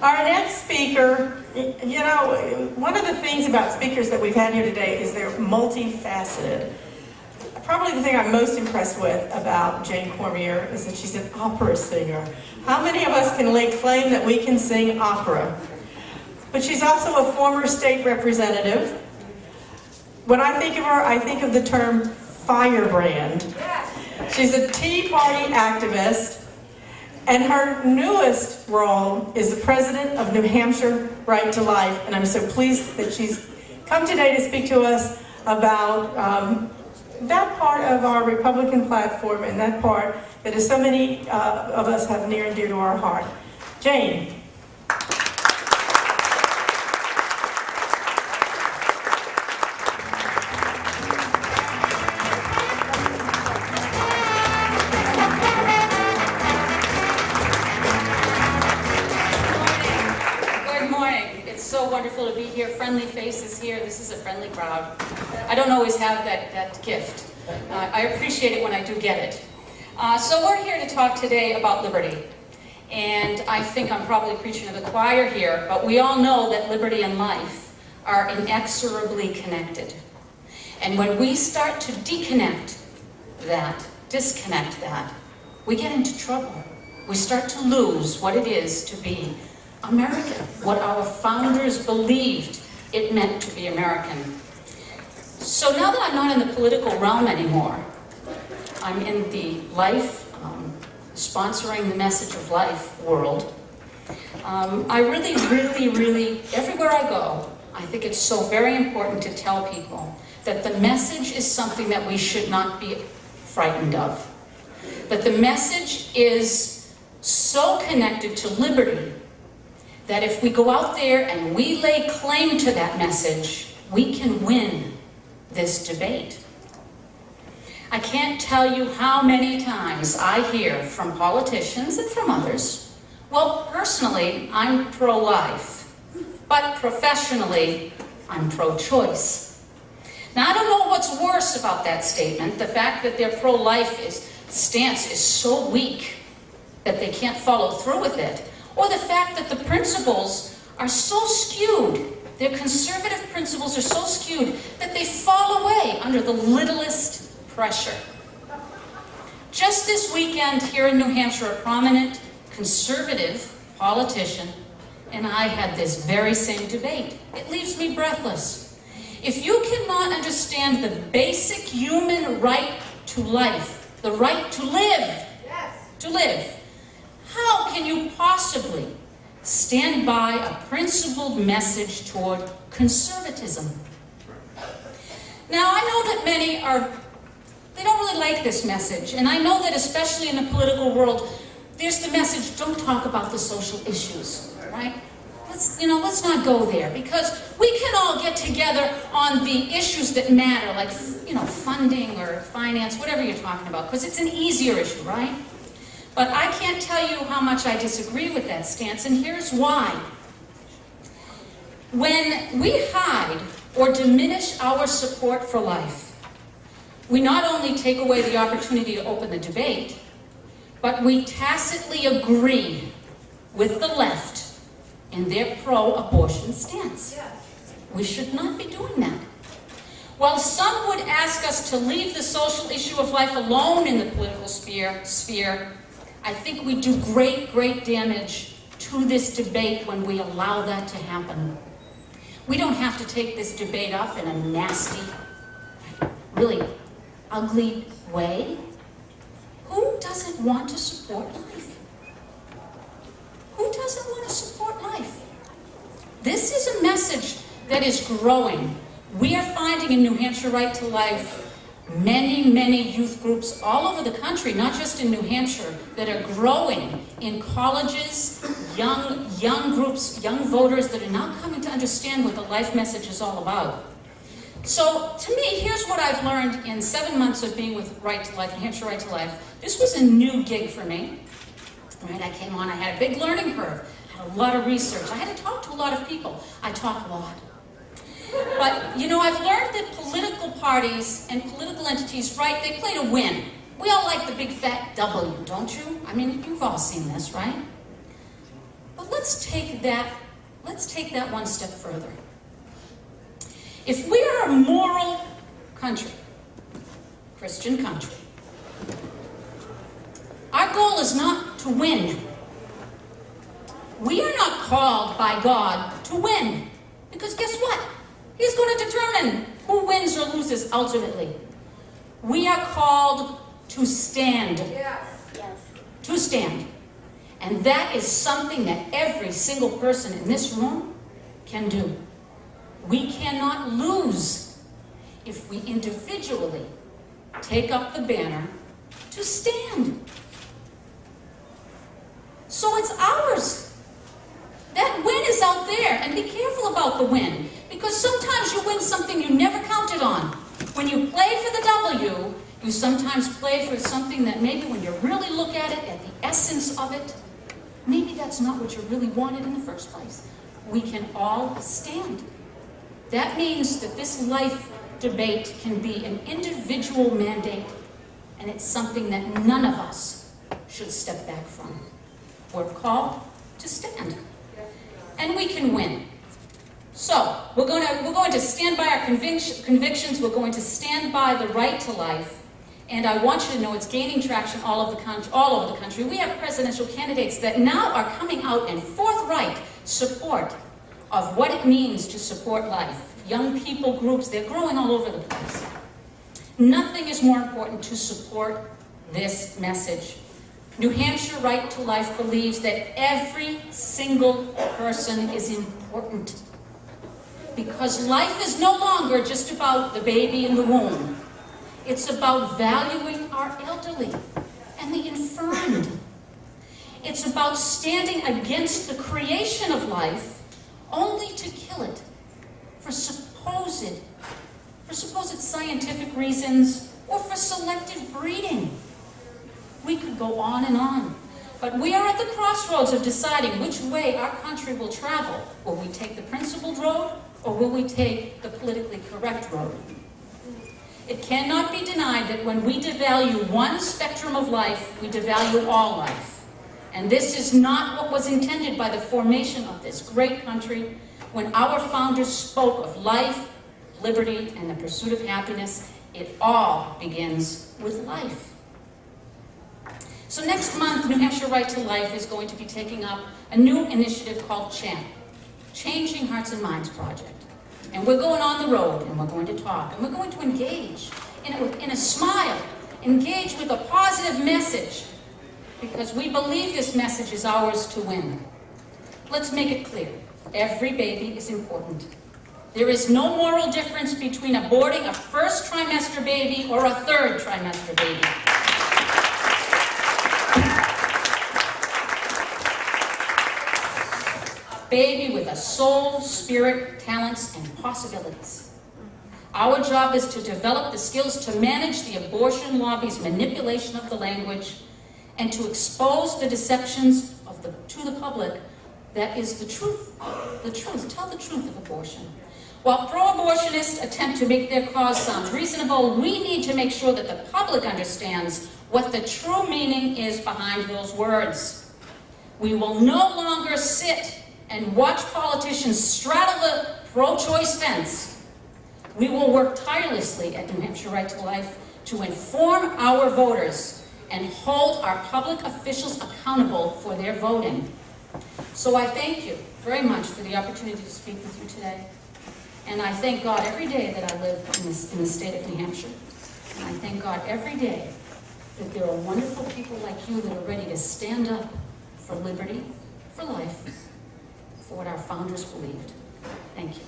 Our next speaker, you know, one of the things about speakers that we've had here today is they're multifaceted. Probably the thing I'm most impressed with about Jane Cormier is that she's an opera singer. How many of us can lay claim that we can sing opera? But she's also a former state representative. When I think of her, I think of the term firebrand. She's a Tea Party activist. And her newest role is the president of New Hampshire Right to Life. And I'm so pleased that she's come today to speak to us about that part of our Republican platform and that part that is so many of us have near and dear to our heart. Jane. Wonderful to be here. Friendly faces here. This is a friendly crowd. I don't always have that gift. I appreciate it when I do get it. So we're here to talk today about liberty. And I think I'm probably preaching to the choir here, but we all know that liberty and life are inexorably connected. And when we start to disconnect that, we get into trouble. We start to lose what it is to be American, what our founders believed it meant to be American. So now that I'm not in the political realm anymore, I'm in the life, sponsoring the message of life world. I really, everywhere I go, I think it's so very important to tell people that the message is something that we should not be frightened of. That the message is so connected to liberty that if we go out there and we lay claim to that message, we can win this debate. I can't tell you how many times I hear from politicians and from others, well, personally, I'm pro-life, but professionally, I'm pro-choice. Now, I don't know what's worse about that statement, the fact that their pro-life stance is so weak that they can't follow through with it, or the fact that the principles are so skewed, their conservative principles are so skewed that they fall away under the littlest pressure. Just this weekend here in New Hampshire, a prominent conservative politician and I had this very same debate. It leaves me breathless. If you cannot understand the basic human right to life, the right to live, how can you possibly stand by a principled message toward conservatism? Now, I know that many they don't really like this message, and I know that especially in the political world, there's the message, don't talk about the social issues, right? Let's not go there, because we can all get together on the issues that matter, like, funding or finance, whatever you're talking about, because it's an easier issue, right? But I can't tell you how much I disagree with that stance, and here's why. When we hide or diminish our support for life, we not only take away the opportunity to open the debate, but we tacitly agree with the left in their pro-abortion stance. We should not be doing that. While some would ask us to leave the social issue of life alone in the political sphere, I think we do great damage to this debate when we allow that to happen. We don't have to take this debate up in a nasty, really ugly way. Who doesn't want to support life? Who doesn't want to support life? This is a message that is growing. We are finding in New Hampshire Right to Life many youth groups all over the country, not just in New Hampshire, that are growing in colleges, young groups, young voters that are now coming to understand what the life message is all about. So, to me, here's what I've learned in 7 months of being with Right to Life, New Hampshire Right to Life. This was a new gig for me. Right, I came on, I had a big learning curve, had a lot of research. I had to talk to a lot of people. I talk a lot. But, I've learned that political parties and political entities, right, they play to win. We all like the big fat W, don't you? I mean, you've all seen this, right? But let's let's take that one step further. If we are a moral country, Christian country, our goal is not to win. We are not called by God to win. Because guess what? He's going to determine who wins or loses ultimately. We are called to stand. Yes. To stand. And that is something that every single person in this room can do. We cannot lose if we individually take up the banner to stand. So it's ours. That win is out there, and be careful about the win, because sometimes you win something you never counted on. When you play for the W, you sometimes play for something that maybe when you really look at it, at the essence of it, maybe that's not what you really wanted in the first place. We can all stand. That means that this life debate can be an individual mandate, and it's something that none of us should step back from. We're called to stand, and we can win. So we're going to stand by our convictions. We're going to stand by the right to life. And I want you to know it's gaining traction all over the country. We have presidential candidates that now are coming out in forthright support of what it means to support life. Young people groups, they're growing all over the place. Nothing is more important to support this message. New Hampshire Right to Life believes that every single person is important. Because life is no longer just about the baby in the womb. It's about valuing our elderly and the infirmed. It's about standing against the creation of life only to kill it for supposed scientific reasons or for selective breeding. We could go on and on. But we are at the crossroads of deciding which way our country will travel. Will we take the principled road, or will we take the politically correct road? It cannot be denied that when we devalue one spectrum of life, we devalue all life. And this is not what was intended by the formation of this great country. When our founders spoke of life, liberty, and the pursuit of happiness, it all begins with life. So next month, New Hampshire Right to Life is going to be taking up a new initiative called CHAMP, Changing Hearts and Minds Project. And we're going on the road, and we're going to talk, and we're going to engage in a smile, engage with a positive message, because we believe this message is ours to win. Let's make it clear. Every baby is important. There is no moral difference between aborting a first trimester baby or a third trimester baby. Baby with a soul, spirit, talents, and possibilities. Our job is to develop the skills to manage the abortion lobby's manipulation of the language and to expose the deceptions to the public that is the truth. The truth. Tell the truth of abortion. While pro-abortionists attempt to make their cause sound reasonable, we need to make sure that the public understands what the true meaning is behind those words. We will no longer sit and watch politicians straddle the pro-choice fence. We will work tirelessly at New Hampshire Right to Life to inform our voters and hold our public officials accountable for their voting. So I thank you very much for the opportunity to speak with you today. And I thank God every day that I live in the state of New Hampshire. And I thank God every day that there are wonderful people like you that are ready to stand up for liberty, for life, for what our founders believed. Thank you.